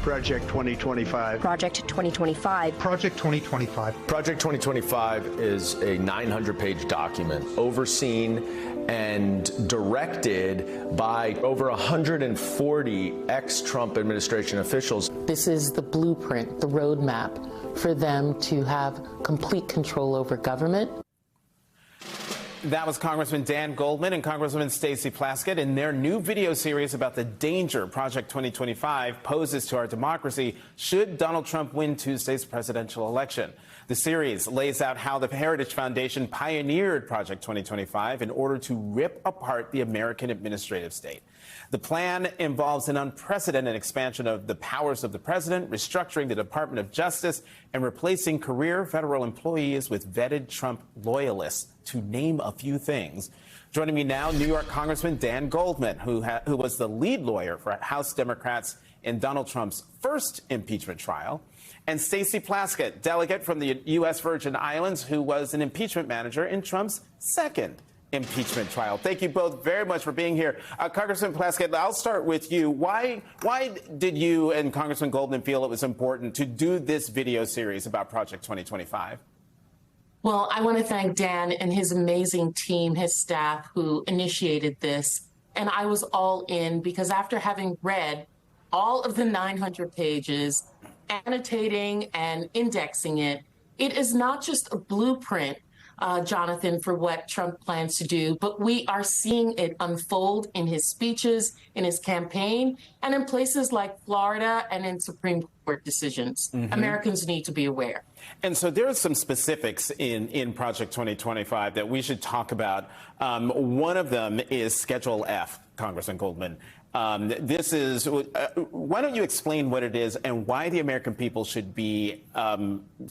Project 2025? Project 2025. Project 2025. Project 2025 is a 900-page document overseen and directed by over 140 ex-Trump administration officials. This is the blueprint, the roadmap for them to have complete control over government. That was Congressman Dan Goldman and Congresswoman Stacey Plaskett in their new video series about the danger Project 2025 poses to our democracy should Donald Trump win Tuesday's presidential election. The series lays out how the Heritage Foundation pioneered Project 2025 in order to rip apart the American administrative state. The plan involves an unprecedented expansion of the powers of the president, restructuring the Department of Justice, and replacing career federal employees with vetted Trump loyalists, to name a few things. Joining me now, New York Congressman Dan Goldman, who was the lead lawyer for House Democrats in Donald Trump's first impeachment trial, and Stacey Plaskett, delegate from the U.S. Virgin Islands, who was an impeachment manager in Trump's second impeachment trial. Thank you both very much for being here. Congressman Plaskett, I'll start with you. Why did you and Congressman Goldman feel it was important to do this video series about Project 2025? Well, I want to thank Dan and his amazing team, his staff who initiated this. And I was all in because after having read all of the 900 pages, annotating and indexing it, it is not just a blueprint, Jonathan, for what Trump plans to do, but we are seeing it unfold in his speeches, in his campaign, and in places like Florida and in Supreme Court decisions. Mm-hmm. Americans need to be aware. And so there are some specifics in Project 2025 that we should talk about. One of them is Schedule F, Congressman Goldman. This is, why don't you explain what it is and why the American people should be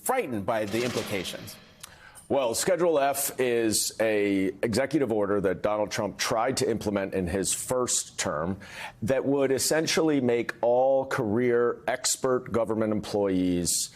frightened by the implications? Well, Schedule F is an executive order that Donald Trump tried to implement in his first term that would essentially make all career expert government employees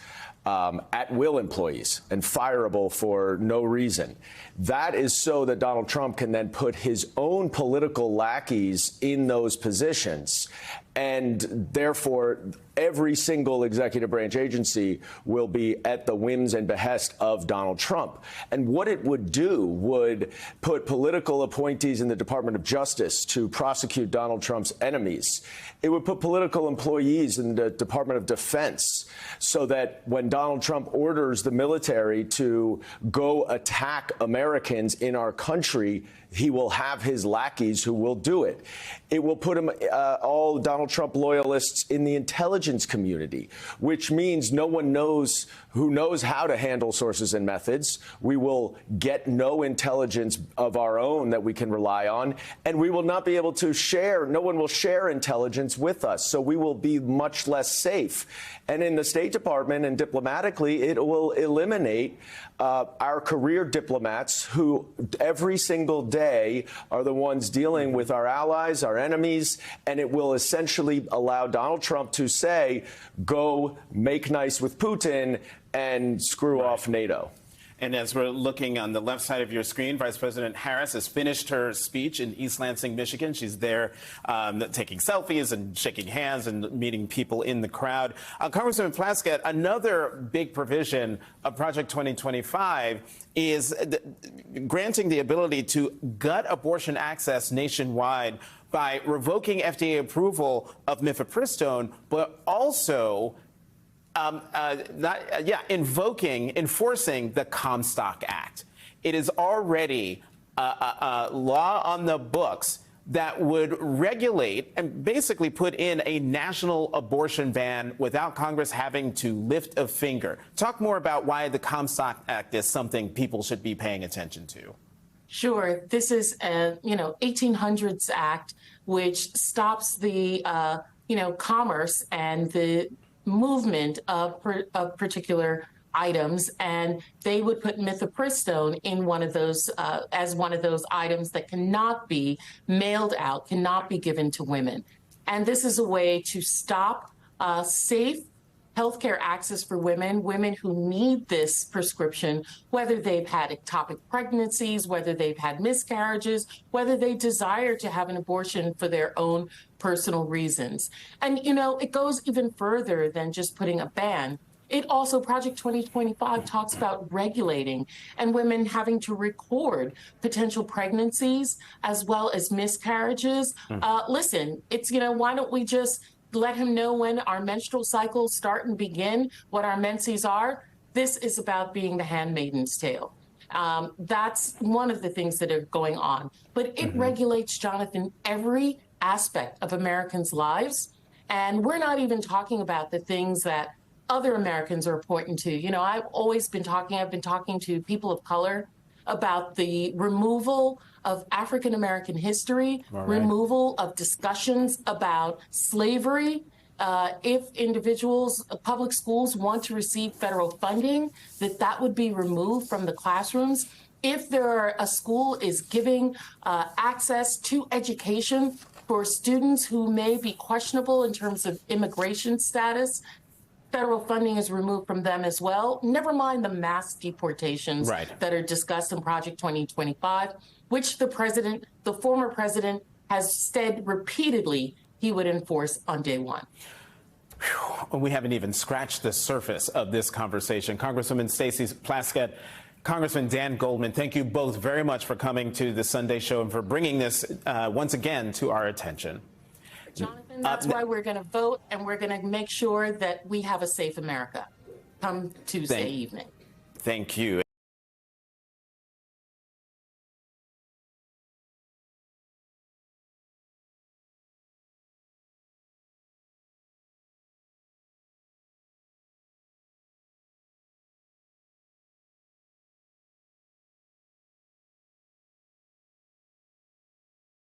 at-will employees and fireable for no reason. That is so that Donald Trump can then put his own political lackeys in those positions. And therefore, every single executive branch agency will be at the whims and behest of Donald Trump. And what it would do would put political appointees in the Department of Justice to prosecute Donald Trump's enemies. It would put political employees in the Department of Defense so that when Donald Trump orders the military to go attack Americans in our country, he will have his lackeys who will do it. It will put all Donald Trump loyalists in the intelligence community, which means no one knows how to handle sources and methods. We will get no intelligence of our own that we can rely on, and we will not be able to share. No one will share intelligence with us, so we will be much less safe. And in the State Department and diplomatically, it will eliminate our career diplomats who every single day are the ones dealing with our allies, our enemies, and it will essentially allow Donald Trump to say, go make nice with Putin and screw off NATO. And as we're looking on the left side of your screen, Vice President Harris has finished her speech in East Lansing, Michigan. She's there taking selfies and shaking hands and meeting people in the crowd. Congressman Plaskett, another big provision of Project 2025 is granting the ability to gut abortion access nationwide by revoking FDA approval of mifepristone, but also enforcing the Comstock Act. It is already a law on the books that would regulate and basically put in a national abortion ban without Congress having to lift a finger. Talk more about why the Comstock Act is something people should be paying attention to. Sure. This is a 1800s Act which stops the commerce and the movement of particular items, and they would put mifepristone in one of those as one of those items that cannot be mailed out, cannot be given to women. And this is a way to stop safe healthcare access for women, women who need this prescription, whether they've had ectopic pregnancies, whether they've had miscarriages, whether they desire to have an abortion for their own personal reasons. And, you know, it goes even further than just putting a ban. It also, Project 2025 talks about regulating and women having to record potential pregnancies as well as miscarriages. Listen, it's, you know, why don't we just let him know when our menstrual cycles start and begin, what our menses are? This is about being the handmaiden's tale. That's one of the things that are going on. But it regulates, Jonathan, every aspect of Americans' lives. And we're not even talking about the things that other Americans are pointing to. You know, I've been talking to people of color about the removal of African American history, removal of discussions about slavery. If individuals, public schools want to receive federal funding, that would be removed from the classrooms. If a school is giving access to education for students who may be questionable in terms of immigration status, federal funding is removed from them as well. Never mind the mass deportations that are discussed in Project 2025, which the former president, has said repeatedly he would enforce on day one. We haven't even scratched the surface of this conversation. Congresswoman Stacey Plaskett, Congressman Dan Goldman, thank you both very much for coming to the Sunday Show and for bringing this once again to our attention. Jonathan, that's why we're going to vote, and we're going to make sure that we have a safe America come Tuesday evening. Thank you.